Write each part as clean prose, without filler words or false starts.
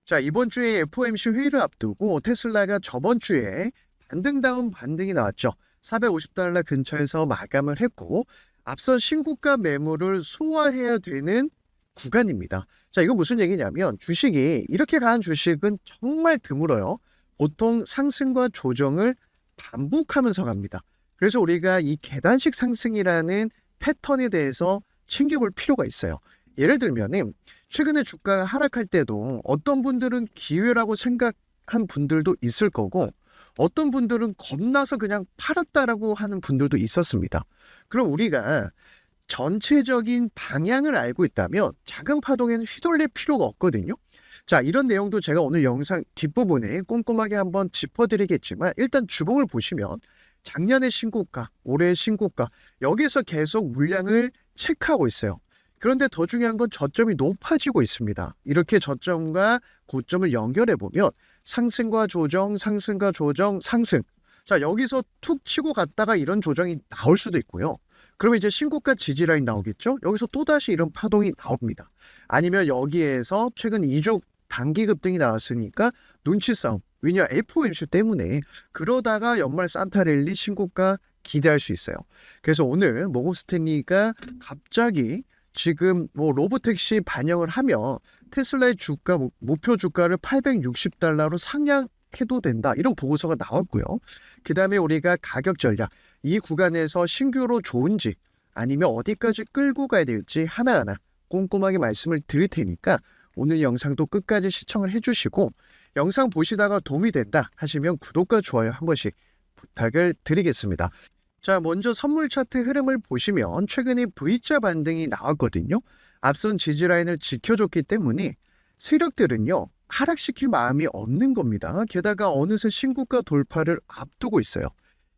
자, 이번 주에 FOMC 회의를 앞두고 테슬라가 저번 주에 반등 다음 반등이 나왔죠. 450달러 근처에서 마감을 했고 앞선 신고가 매물을 소화해야 되는 구간입니다. 자, 이거 무슨 얘기냐면 주식이 이렇게 간 주식은 정말 드물어요. 보통 상승과 조정을 반복하면서 갑니다. 그래서 우리가 이 계단식 상승이라는 패턴에 대해서 챙겨볼 필요가 있어요. 예를 들면은 최근에 주가가 하락할 때도 어떤 분들은 기회라고 생각한 분들도 있을 거고 어떤 분들은 겁나서 그냥 팔았다라고 하는 분들도 있었습니다. 그럼 우리가 전체적인 방향을 알고 있다면 작은 파동에는 휘둘릴 필요가 없거든요. 자, 이런 내용도 제가 오늘 영상 뒷부분에 꼼꼼하게 한번 짚어드리겠지만 일단 주봉을 보시면 작년의 신고가, 올해의 신고가 여기서 계속 물량을 체크하고 있어요. 그런데 더 중요한 건 저점이 높아지고 있습니다. 이렇게 저점과 고점을 연결해 보면 상승과 조정, 상승과 조정, 상승. 자, 여기서 툭 치고 갔다가 이런 조정이 나올 수도 있고요. 그러면 이제 신고가 지지 라인 나오겠죠? 여기서 또다시 이런 파동이 나옵니다. 아니면 여기에서 최근 2주 단기 급등이 나왔으니까 눈치 싸움. 왜냐? FOMC 때문에 그러다가 연말 산타랠리 신고가 기대할 수 있어요. 그래서 오늘 모건 스탠리가 갑자기 지금 로보택시 반영을 하며 테슬라의 주가 목표 주가를 860달러로 상향해도 된다. 이런 보고서가 나왔고요. 그 다음에 우리가 가격 전략, 이 구간에서 신규로 좋은지 아니면 어디까지 끌고 가야 될지 하나하나 꼼꼼하게 말씀을 드릴 테니까 오늘 영상도 끝까지 시청을 해주시고 영상 보시다가 도움이 된다 하시면 구독과 좋아요 한 번씩 부탁을 드리겠습니다. 자, 먼저 선물 차트 흐름을 보시면 최근에 V자 반등이 나왔거든요. 앞선 지지라인을 지켜줬기 때문에 세력들은요 하락시킬 마음이 없는 겁니다. 게다가 어느새 신고가 돌파를 앞두고 있어요.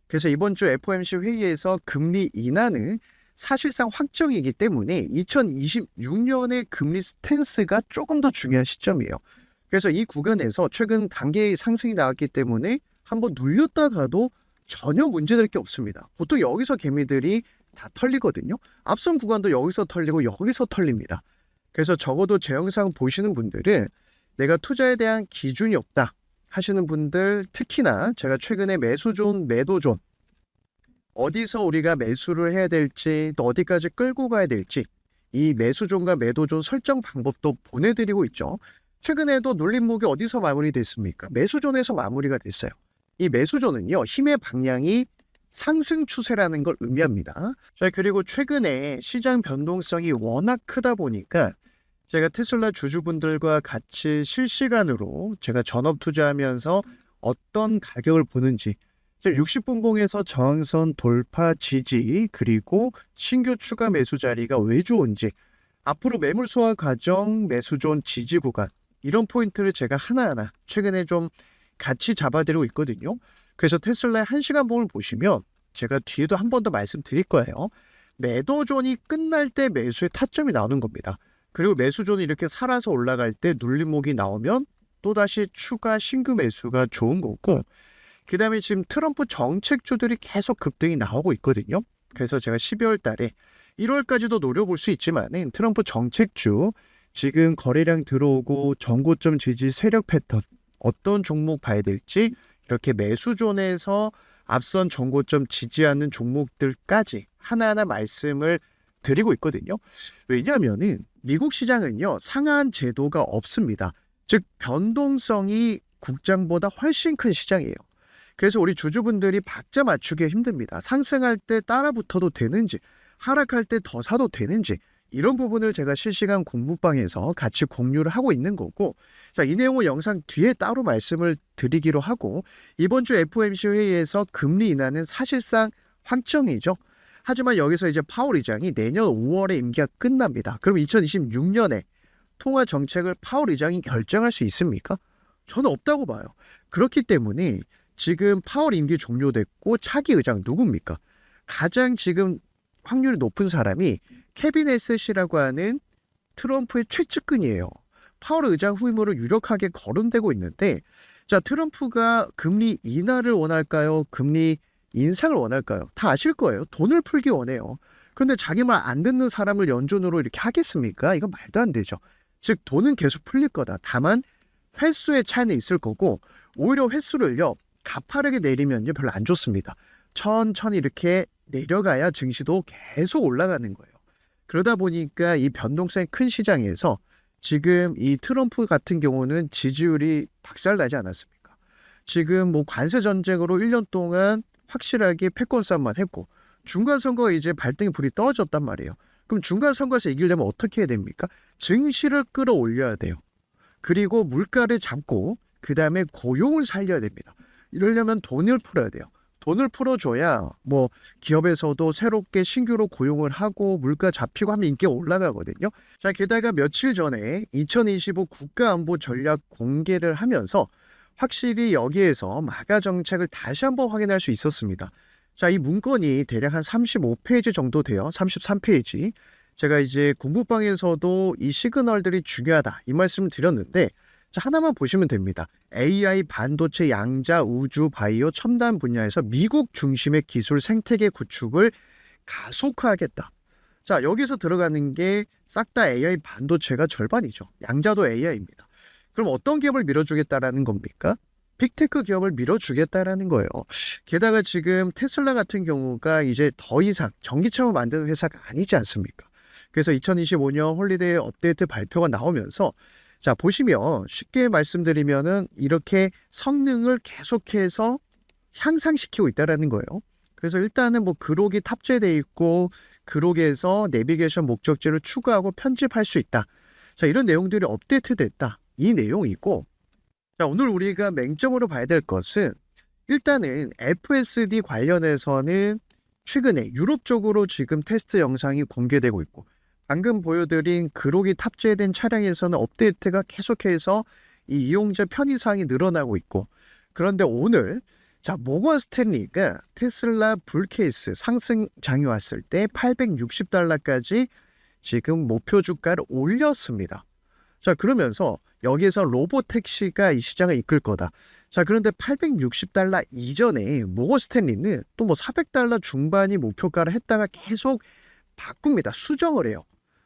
그래서 이번 주 FOMC 회의에서 금리 인하는 사실상 확정이기 때문에 2026년의 금리 스탠스가 조금 더 중요한 시점이에요. 그래서 이 구간에서 최근 단계 상승이 나왔기 때문에 한번 눌렸다가도 전혀 문제될 게 없습니다. 보통 여기서 개미들이 다 털리거든요. 앞선 구간도 여기서 털리고 여기서 털립니다. 그래서 적어도 제 영상 보시는 분들은 내가 투자에 대한 기준이 없다 하시는 분들, 특히나 제가 최근에 매수존, 매도존 어디서 우리가 매수를 해야 될지 또 어디까지 끌고 가야 될지 이 매수존과 매도존 설정 방법도 보내드리고 있죠. 최근에도 눌림목이 어디서 마무리됐습니까? 매수존에서 마무리가 됐어요. 이 매수존은요 힘의 방향이 상승 추세라는 걸 의미합니다. 자, 그리고 최근에 시장 변동성이 워낙 크다 보니까 제가 테슬라 주주분들과 같이 실시간으로 제가 전업 투자하면서 어떤 가격을 보는지 60분봉에서 저항선 돌파 지지 그리고 신규 추가 매수 자리가 왜 좋은지 앞으로 매물 소화 과정 매수존 지지 구간 이런 포인트를 제가 하나하나 최근에 좀 같이 잡아드리고 있거든요. 그래서 테슬라의 1시간 봉을 보시면 제가 뒤에도 한 번 더 말씀드릴 거예요. 매도존이 끝날 때 매수의 타점이 나오는 겁니다. 그리고 매수존이 이렇게 살아서 올라갈 때 눌림목이 나오면 또다시 추가 신규 매수가 좋은 거고 그 다음에 지금 트럼프 정책주들이 계속 급등이 나오고 있거든요. 그래서 제가 12월 달에 1월까지도 노려볼 수 있지만 트럼프 정책주 지금 거래량 들어오고 전고점 지지 세력 패턴 어떤 종목 봐야 될지 이렇게 매수존에서 앞선 전고점 지지하는 종목들까지 하나하나 말씀을 드리고 있거든요. 왜냐하면 미국 시장은요 상한 제도가 없습니다. 즉 변동성이 국장보다 훨씬 큰 시장이에요. 그래서 우리 주주분들이 박자 맞추기 힘듭니다. 상승할 때 따라 붙어도 되는지 하락할 때 더 사도 되는지 이런 부분을 제가 실시간 공부방에서 같이 공유를 하고 있는 거고 자, 이 내용은 영상 뒤에 따로 말씀을 드리기로 하고 이번 주 FOMC 회의에서 금리 인하는 사실상 확정이죠. 하지만 여기서 이제 파월 의장이 내년 5월에 임기가 끝납니다. 그럼 2026년에 통화 정책을 파월 의장이 결정할 수 있습니까? 저는 없다고 봐요. 그렇기 때문에 지금 파월 임기 종료됐고 차기 의장 누굽니까? 가장 지금 확률이 높은 사람이 케빈 에셋이라고 하는 트럼프의 최측근이에요. 파월 의장 후임으로 유력하게 거론되고 있는데 자, 트럼프가 금리 인하를 원할까요? 금리 인상을 원할까요? 다 아실 거예요. 돈을 풀기 원해요. 그런데 자기 말 안 듣는 사람을 연준으로 이렇게 하겠습니까? 이건 말도 안 되죠. 즉 돈은 계속 풀릴 거다. 다만 횟수의 차이는 있을 거고 오히려 횟수를요 가파르게 내리면요 별로 안 좋습니다. 천천히 이렇게 내려가야 증시도 계속 올라가는 거예요. 그러다 보니까 이 변동성이 큰 시장에서 지금 이 트럼프 같은 경우는 지지율이 박살나지 않았습니까? 지금 뭐 관세 전쟁으로 1년 동안 확실하게 패권 싸움만 했고 중간 선거가 이제 발등에 불이 떨어졌단 말이에요. 그럼 중간 선거에서 이기려면 어떻게 해야 됩니까? 증시를 끌어올려야 돼요. 그리고 물가를 잡고 그 다음에 고용을 살려야 됩니다. 이러려면 돈을 풀어야 돼요. 돈을 풀어줘야 뭐 기업에서도 새롭게 신규로 고용을 하고 물가 잡히고 하면 인기가 올라가거든요. 자, 게다가 며칠 전에 2025 국가안보 전략 공개를 하면서 확실히 여기에서 마가 정책을 다시 한번 확인할 수 있었습니다. 자, 이 문건이 대략 한 35페이지 정도 돼요. 33페이지. 제가 이제 공부방에서도 이 시그널들이 중요하다 이 말씀을 드렸는데 자, 하나만 보시면 됩니다. AI, 반도체, 양자, 우주, 바이오, 첨단 분야에서 미국 중심의 기술 생태계 구축을 가속화하겠다. 자, 여기서 들어가는 게 싹 다 AI, 반도체가 절반이죠. 양자도 AI입니다. 그럼 어떤 기업을 밀어주겠다라는 겁니까? 빅테크 기업을 밀어주겠다라는 거예요. 게다가 지금 테슬라 같은 경우가 이제 더 이상 전기차를 만드는 회사가 아니지 않습니까? 그래서 2025년 홀리데이 업데이트 발표가 나오면서 자, 보시면 쉽게 말씀드리면은 이렇게 성능을 계속해서 향상시키고 있다라는 거예요. 그래서 일단은 뭐 그록이 탑재되어 있고 그록에서 내비게이션 목적지를 추가하고 편집할 수 있다. 자, 이런 내용들이 업데이트됐다. 이 내용이고 자, 오늘 우리가 맹점으로 봐야 될 것은 일단은 FSD 관련해서는 최근에 유럽 쪽으로 지금 테스트 영상이 공개되고 있고 방금 보여드린 그록이 탑재된 차량에서는 업데이트가 계속해서 이 이용자 편의사항이 늘어나고 있고 그런데 오늘 자 모건 스탠리가 테슬라 불케이스 상승장이 왔을 때 $860까지 지금 목표 주가를 올렸습니다. 자 그러면서 여기에서 로보택시가 이 시장을 이끌 거다. 자 그런데 $860 이전에 모건 스탠리는 또 뭐 $400 중반이 목표가를 했다가 계속 바꿉니다. 수정을 해요.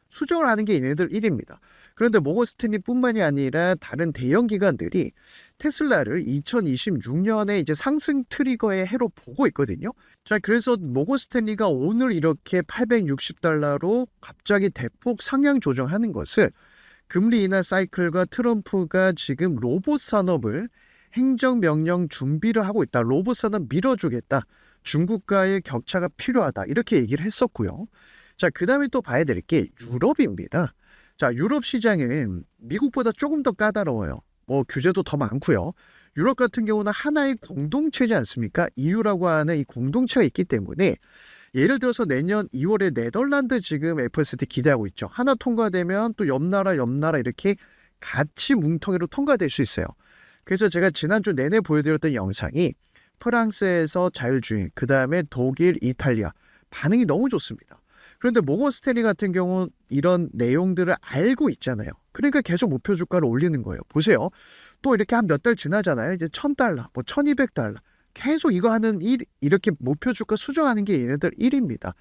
수정을 하는 게 얘네들 일입니다. 그런데 모건 스탠리뿐만이 아니라 다른 대형 기관들이 테슬라를 2026년에 이제 상승 트리거의 해로 보고 있거든요. 자, 그래서 모건 스탠리가 오늘 이렇게 $860로 갑자기 대폭 상향 조정하는 것을 금리 인하 사이클과 트럼프가 지금 로봇 산업을 행정명령 준비를 하고 있다. 로봇 산업 밀어주겠다. 중국과의 격차가 필요하다. 이렇게 얘기를 했었고요. 자, 그 다음에 또 봐야 될 게 유럽입니다. 자, 유럽 시장은 미국보다 조금 더 까다로워요. 뭐 규제도 더 많고요. 유럽 같은 경우는 하나의 공동체지 않습니까? EU라고 하는 이 공동체가 있기 때문에 예를 들어서 내년 2월에 네덜란드 지금 FSD 기대하고 있죠. 하나 통과되면 또 옆 나라 이렇게 같이 뭉텅이로 통과될 수 있어요. 그래서 제가 지난주 내내 보여드렸던 영상이 프랑스에서 자율주행, 그 다음에 독일, 이탈리아 반응이 너무 좋습니다. 그런데 모건 스탠리 같은 경우는 이런 내용들을 알고 있잖아요. 그러니까 계속 목표 주가를 올리는 거예요. 보세요. 또 이렇게 한 몇 달 지나잖아요. 이제 $1,000, 뭐 $1,200. 계속 이거 하는 이렇게 목표 주가 수정하는 게 얘네들 일입니다.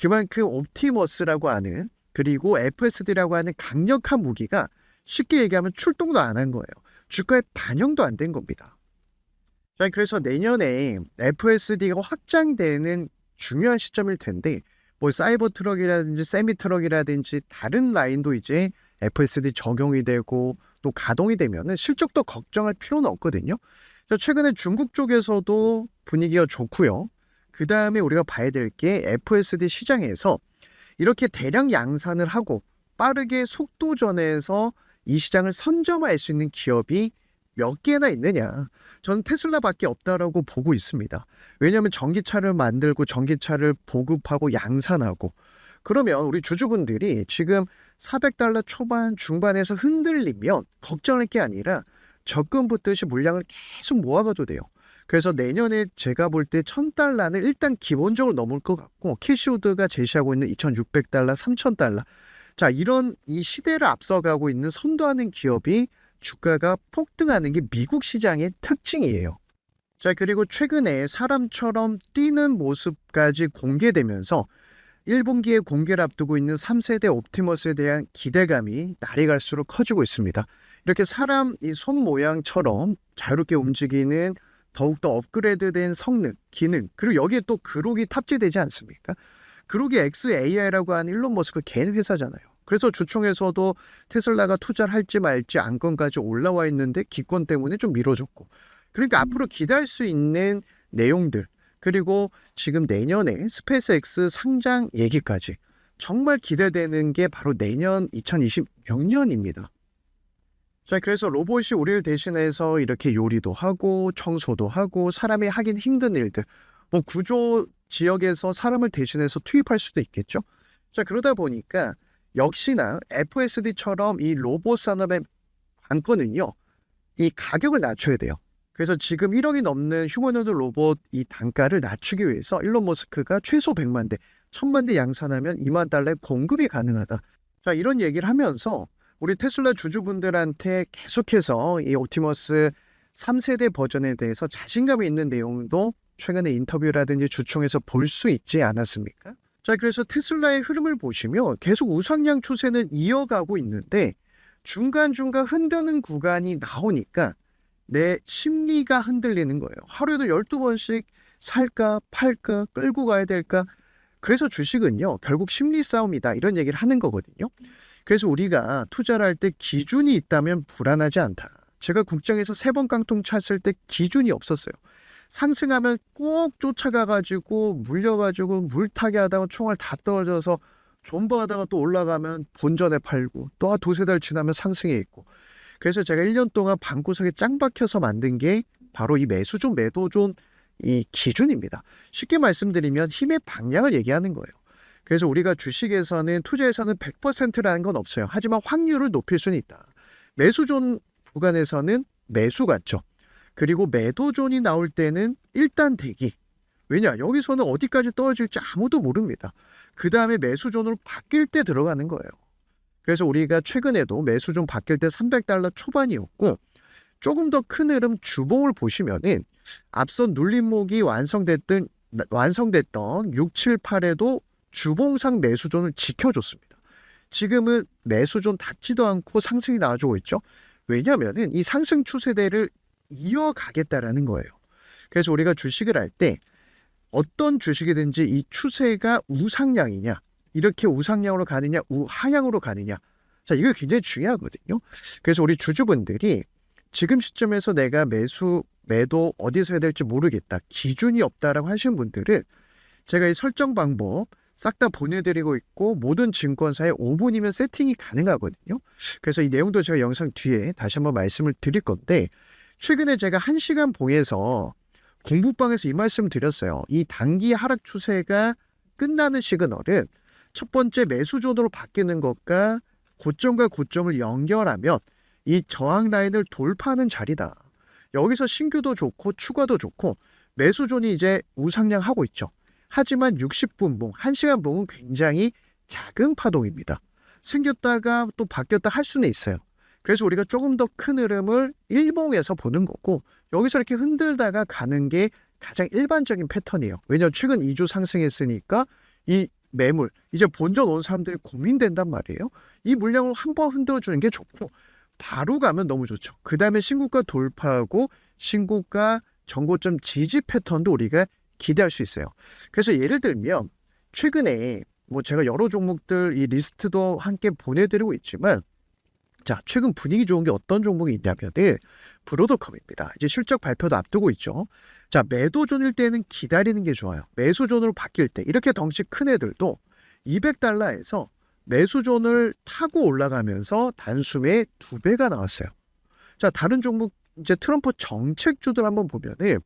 그만큼 옵티머스라고 하는 그리고 FSD라고 하는 강력한 무기가 쉽게 얘기하면 출동도 안 한 거예요. 주가에 반영도 안 된 겁니다. 자, 그래서 내년에 FSD가 확장되는 중요한 시점일 텐데 뭐 사이버 트럭이라든지 세미 트럭이라든지 다른 라인도 이제 FSD 적용이 되고 또 가동이 되면은 실적도 걱정할 필요는 없거든요. 최근에 중국 쪽에서도 분위기가 좋고요. 그 다음에 우리가 봐야 될 게 FSD 시장에서 이렇게 대량 양산을 하고 빠르게 속도전에서 이 시장을 선점할 수 있는 기업이 몇 개나 있느냐. 저는 테슬라밖에 없다라고 보고 있습니다. 왜냐하면 전기차를 만들고 전기차를 보급하고 양산하고 그러면 우리 주주분들이 지금 $400 초반 중반에서 흔들리면 걱정할 게 아니라 적금 붙듯이 물량을 계속 모아가도 돼요. 그래서 내년에 제가 볼 때 $1,000는 일단 기본적으로 넘을 것 같고 캐시우드가 제시하고 있는 $2,600, $3,000 자 이런 이 시대를 앞서가고 있는 선도하는 기업이 주가가 폭등하는 게 미국 시장의 특징이에요. 자 그리고 최근에 사람처럼 뛰는 모습까지 공개되면서 1분기에 공개를 앞두고 있는 3세대 옵티머스에 대한 기대감이 날이 갈수록 커지고 있습니다. 이렇게 사람 이 손 모양처럼 자유롭게 움직이는 더욱더 업그레이드된 성능, 기능, 그리고 여기에 또 그록이 탑재되지 않습니까? 그록이 xAI라고 하는 일론 머스크 개인 회사잖아요. 그래서 주총에서도 테슬라가 투자를 할지 말지 안건까지 올라와 있는데 기권 때문에 좀 미뤄졌고, 그러니까 앞으로 기대할 수 있는 내용들, 그리고 지금 내년에 스페이스X 상장 얘기까지 정말 기대되는 게 바로 내년 2026년입니다. 자, 그래서 로봇이 우리를 대신해서 이렇게 요리도 하고 청소도 하고 사람이 하긴 힘든 일들, 뭐 구조 지역에서 사람을 대신해서 투입할 수도 있겠죠. 자, 그러다 보니까 역시나 FSD처럼 이 로봇 산업의 관건은요, 이 가격을 낮춰야 돼요. 그래서 지금 1억이 넘는 휴머노이드 로봇 이 단가를 낮추기 위해서 일론 머스크가 최소 100만 대, 1000만 대 양산하면 2만 달러의 공급이 가능하다. 자, 이런 얘기를 하면서 우리 테슬라 주주분들한테 계속해서 이 옵티머스 3세대 버전에 대해서 자신감이 있는 내용도 최근에 인터뷰라든지 주총에서 볼 수 있지 않았습니까? 자, 그래서 테슬라의 흐름을 보시면 계속 우상향 추세는 이어가고 있는데 중간중간 흔드는 구간이 나오니까 내 심리가 흔들리는 거예요. 하루에도 12번씩 살까 팔까 끌고 가야 될까? 그래서 주식은요, 결국 심리 싸움이다, 이런 얘기를 하는 거거든요. 그래서 우리가 투자를 할 때 기준이 있다면 불안하지 않다. 제가 국장에서 3번 깡통 찼을 때 기준이 없었어요. 상승하면 꼭 쫓아가가지고 물려가지고 물타기 하다가 총알 다 떨어져서 존버하다가 또 올라가면 본전에 팔고 또 두세 달 지나면 상승해 있고, 그래서 제가 1년 동안 방구석에 짱 박혀서 만든 게 바로 이 매수존, 매도존 이 기준입니다. 쉽게 말씀드리면 힘의 방향을 얘기하는 거예요. 그래서 우리가 주식에서는 투자에서는 100%라는 건 없어요. 하지만 확률을 높일 수는 있다. 매수존 구간에서는 매수 같죠. 그리고 매도존이 나올 때는 일단 대기. 왜냐? 여기서는 어디까지 떨어질지 아무도 모릅니다. 그 다음에 매수존으로 바뀔 때 들어가는 거예요. 그래서 우리가 최근에도 매수존 바뀔 때 300달러 초반이었고, 조금 더 큰 흐름 주봉을 보시면은 앞서 눌림목이 완성됐던 6, 7, 8에도 주봉상 매수존을 지켜줬습니다. 지금은 매수존 닿지도 않고 상승이 나와주고 있죠. 왜냐하면은 이 상승 추세대를 이어가겠다라는 거예요. 그래서 우리가 주식을 할 때 어떤 주식이든지 이 추세가 우상향이냐, 이렇게 우상향으로 가느냐, 우하향으로 가느냐. 자, 이거 굉장히 중요하거든요. 그래서 우리 주주분들이 지금 시점에서 내가 매수, 매도 어디서 해야 될지 모르겠다, 기준이 없다라고 하시는 분들은 제가 이 설정 방법 싹 다 보내드리고 있고 모든 증권사에 5분이면 세팅이 가능하거든요. 그래서 이 내용도 제가 영상 뒤에 다시 한번 말씀을 드릴 건데, 최근에 제가 1시간 봉에서 공부방에서 이 말씀 드렸어요. 이 단기 하락 추세가 끝나는 시그널은 첫 번째 매수존으로 바뀌는 것과 고점과 고점을 연결하면 이 저항 라인을 돌파하는 자리다. 여기서 신규도 좋고 추가도 좋고 매수존이 이제 우상향하고 있죠. 하지만 60분 봉, 1시간 봉은 굉장히 작은 파동입니다. 생겼다가 또 바뀌었다 할 수는 있어요. 그래서 우리가 조금 더 큰 흐름을 일봉에서 보는 거고, 여기서 이렇게 흔들다가 가는 게 가장 일반적인 패턴이에요. 왜냐하면 최근 2주 상승했으니까 이 매물, 이제 본전 온 사람들이 고민된단 말이에요. 이 물량을 한번 흔들어주는 게 좋고, 바로 가면 너무 좋죠. 그 다음에 신고가 돌파하고 신고가 전고점 지지 패턴도 우리가 기대할 수 있어요. 그래서 예를 들면 최근에 뭐 제가 여러 종목들 이 리스트도 함께 보내드리고 있지만, 자, 최근 분위기 좋은 게 어떤 종목이 있냐면은 브로드컴입니다. 이제 실적 발표도 앞두고 있죠. 자, 매도존일 때는 기다리는 게 좋아요. 매수존으로 바뀔 때 이렇게 덩치 큰 애들도 200달러에서 매수존을 타고 올라가면서 단숨에 2배가 나왔어요. 자, 다른 종목 이제 트럼프 정책주들 한번 보면은,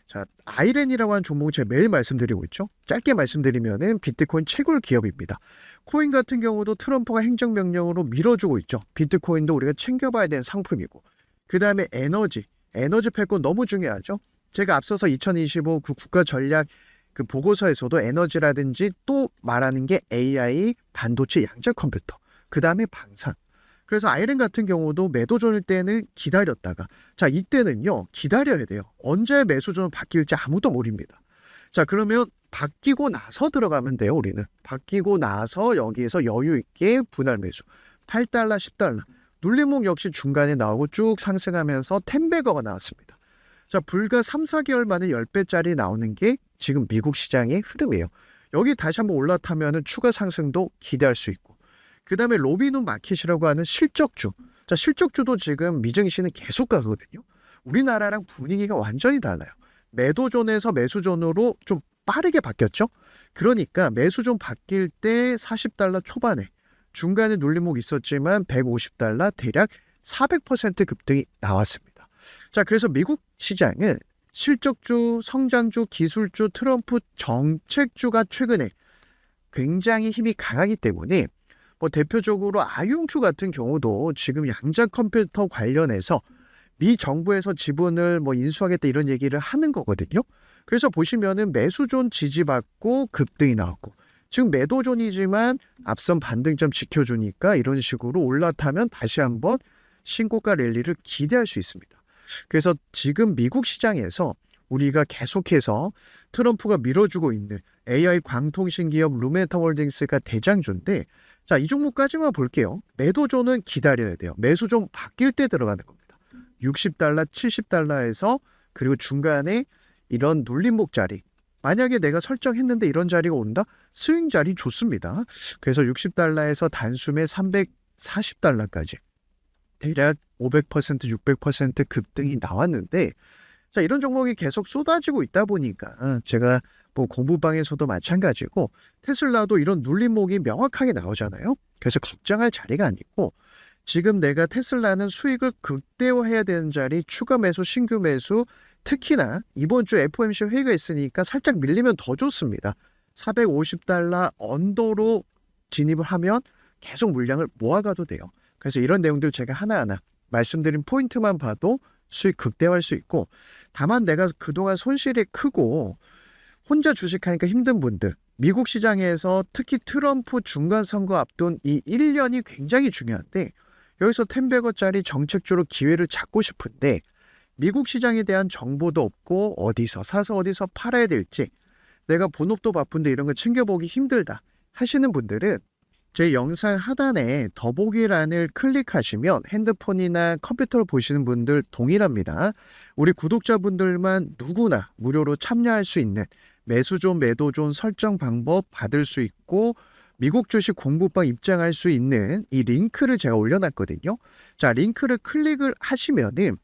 자, 아이렌이라고 하는 종목을 제가 매일 말씀드리고 있죠. 짧게 말씀드리면은 비트코인 채굴 기업입니다. 코인 같은 경우도 트럼프가 행정명령으로 밀어주고 있죠. 비트코인도 우리가 챙겨봐야 되는 상품이고, 그 다음에 에너지 패권 너무 중요하죠. 제가 앞서서 2025 그 국가 전략 그 보고서에서도 에너지라든지 또 말하는 게 AI, 반도체, 양자 컴퓨터, 그 다음에 방산. 그래서 아이렌 같은 경우도 매도존일 때는 기다렸다가, 자, 이때는요 기다려야 돼요. 언제 매수존 바뀔지 아무도 모릅니다. 자, 그러면 바뀌고 나서 들어가면 돼요. 우리는 바뀌고 나서 여기에서 여유 있게 분할 매수 8달러 10달러 눌림목 역시 중간에 나오고 쭉 상승하면서 텐베거가 나왔습니다. 자, 불과 3, 4개월 만에 10배짜리 나오는 게 지금 미국 시장의 흐름이에요. 여기 다시 한번 올라타면 추가 상승도 기대할 수 있고, 그 다음에 로빈훈 마켓이라고 하는 실적주. 자, 실적주도 지금 미증시는 계속 가거든요. 우리나라랑 분위기가 완전히 달라요. 매도존에서 매수존으로 좀 빠르게 바뀌었죠. 그러니까 매수존 바뀔 때 40달러 초반에 중간에 눌림목 있었지만 150달러 대략 400% 급등이 나왔습니다. 자, 그래서 미국 시장은 실적주, 성장주, 기술주, 트럼프 정책주가 최근에 굉장히 힘이 강하기 때문에 뭐 대표적으로 아이온큐 같은 경우도 지금 양자 컴퓨터 관련해서 미 정부에서 지분을 뭐 인수하겠다 이런 얘기를 하는 거거든요. 그래서 보시면은 매수존 지지받고 급등이 나왔고, 지금 매도존이지만 앞선 반등점 지켜주니까 이런 식으로 올라타면 다시 한번 신고가 랠리를 기대할 수 있습니다. 그래서 지금 미국 시장에서 우리가 계속해서 트럼프가 밀어주고 있는 AI 광통신 기업 루멘타홀딩스가 대장주인데, 자, 이 종목까지만 볼게요. 매도존은 기다려야 돼요. 매수존 바뀔 때 들어가는 겁니다. 60달러, 70달러에서 그리고 중간에 이런 눌림목 자리, 만약에 내가 설정했는데 이런 자리가 온다? 스윙 자리 좋습니다. 그래서 60달러에서 단숨에 340달러까지 대략 500%, 600% 급등이 나왔는데, 자, 이런 종목이 계속 쏟아지고 있다 보니까 제가 뭐 공부방에서도 마찬가지고 테슬라도 이런 눌림목이 명확하게 나오잖아요. 그래서 걱정할 자리가 아니고, 지금 내가 테슬라는 수익을 극대화해야 되는 자리 추가 매수, 신규 매수, 특히나 이번 주 FOMC 회의가 있으니까 살짝 밀리면 더 좋습니다. 450달러 언더로 진입을 하면 계속 물량을 모아가도 돼요. 그래서 이런 내용들 제가 하나하나 말씀드린 포인트만 봐도 수익 극대화할 수 있고, 다만 내가 그동안 손실이 크고 혼자 주식하니까 힘든 분들, 미국 시장에서 특히 트럼프 중간선거 앞둔 이 1년이 굉장히 중요한데, 여기서 10배거짜리 정책주로 기회를 잡고 싶은데 미국 시장에 대한 정보도 없고 어디서 사서 어디서 팔아야 될지, 내가 본업도 바쁜데 이런 거 챙겨보기 힘들다 하시는 분들은 제 영상 하단에 더보기란을 클릭하시면 핸드폰이나 컴퓨터로 보시는 분들 동일합니다. 우리 구독자분들만 누구나 무료로 참여할 수 있는 매수존, 매도존 설정 방법 받을 수 있고, 미국 주식 공부방 입장할 수 있는 이 링크를 제가 올려놨거든요. 자, 링크를 클릭을 하시면은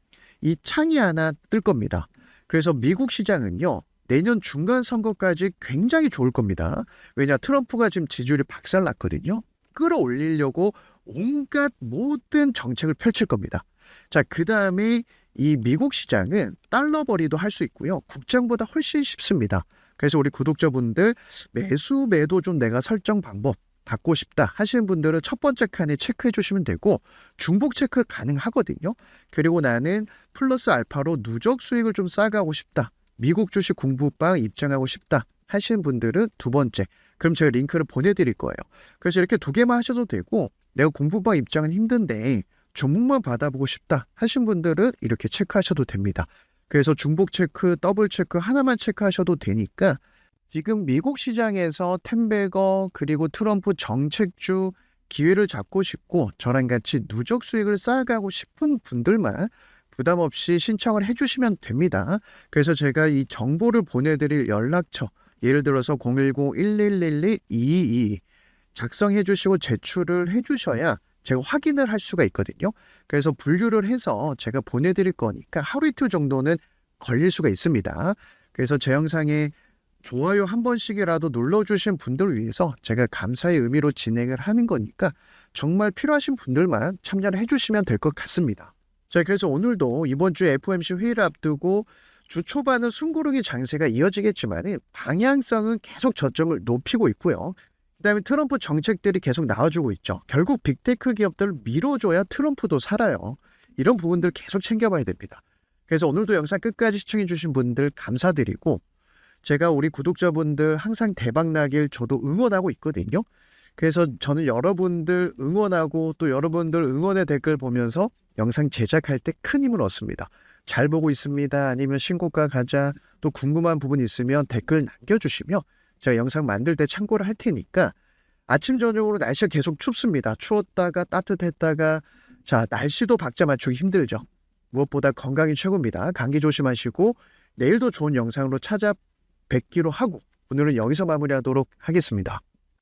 이 창이 하나 뜰 겁니다. 그래서 미국 시장은요, 내년 중간 선거까지 굉장히 좋을 겁니다. 왜냐, 트럼프가 지금 지지율이 박살났거든요. 끌어올리려고 온갖 모든 정책을 펼칠 겁니다. 자, 그 다음에 이 미국 시장은 달러 벌이도 할 수 있고요. 국장보다 훨씬 쉽습니다. 그래서 우리 구독자분들 매수, 매도 좀 내가 설정 방법 받고 싶다 하시는 분들은 첫 번째 칸에 체크해 주시면 되고, 중복 체크 가능하거든요. 그리고 나는 플러스 알파로 누적 수익을 좀 쌓아가고 싶다, 미국 주식 공부방 입장하고 싶다 하시는 분들은 두 번째, 그럼 제가 링크를 보내드릴 거예요. 그래서 이렇게 두 개만 하셔도 되고, 내가 공부방 입장은 힘든데 종목만 받아보고 싶다 하신 분들은 이렇게 체크하셔도 됩니다. 그래서 중복 체크, 더블 체크 하나만 체크하셔도 되니까, 지금 미국 시장에서 텐베거 그리고 트럼프 정책주 기회를 잡고 싶고 저랑 같이 누적 수익을 쌓아가고 싶은 분들만 부담 없이 신청을 해주시면 됩니다. 그래서 제가 이 정보를 보내드릴 연락처, 예를 들어서 010-1112-2222 작성해 주시고 제출을 해주셔야 제가 확인을 할 수가 있거든요. 그래서 분류를 해서 제가 보내드릴 거니까 하루 이틀 정도는 걸릴 수가 있습니다. 그래서 제 영상에 좋아요 한 번씩이라도 눌러주신 분들을 위해서 제가 감사의 의미로 진행을 하는 거니까 정말 필요하신 분들만 참여를 해주시면 될 것 같습니다. 자, 그래서 오늘도 이번 주 FOMC 회의를 앞두고 주 초반은 숨고르기 장세가 이어지겠지만 방향성은 계속 저점을 높이고 있고요. 그 다음에 트럼프 정책들이 계속 나와주고 있죠. 결국 빅테크 기업들을 밀어줘야 트럼프도 살아요. 이런 부분들 계속 챙겨봐야 됩니다. 그래서 오늘도 영상 끝까지 시청해주신 분들 감사드리고, 제가 우리 구독자분들 항상 대박나길 저도 응원하고 있거든요. 그래서 저는 여러분들 응원하고 또 여러분들 응원의 댓글 보면서 영상 제작할 때 큰 힘을 얻습니다. 잘 보고 있습니다, 아니면 신고가 가자, 또 궁금한 부분 있으면 댓글 남겨주시면 제가 영상 만들 때 참고를 할 테니까 아침 저녁으로 날씨가 계속 춥습니다. 추웠다가 따뜻했다가 자 날씨도 박자 맞추기 힘들죠. 무엇보다 건강이 최고입니다. 감기 조심하시고 내일도 좋은 영상으로 찾아뵙기로 하고 오늘은 여기서 마무리하도록 하겠습니다.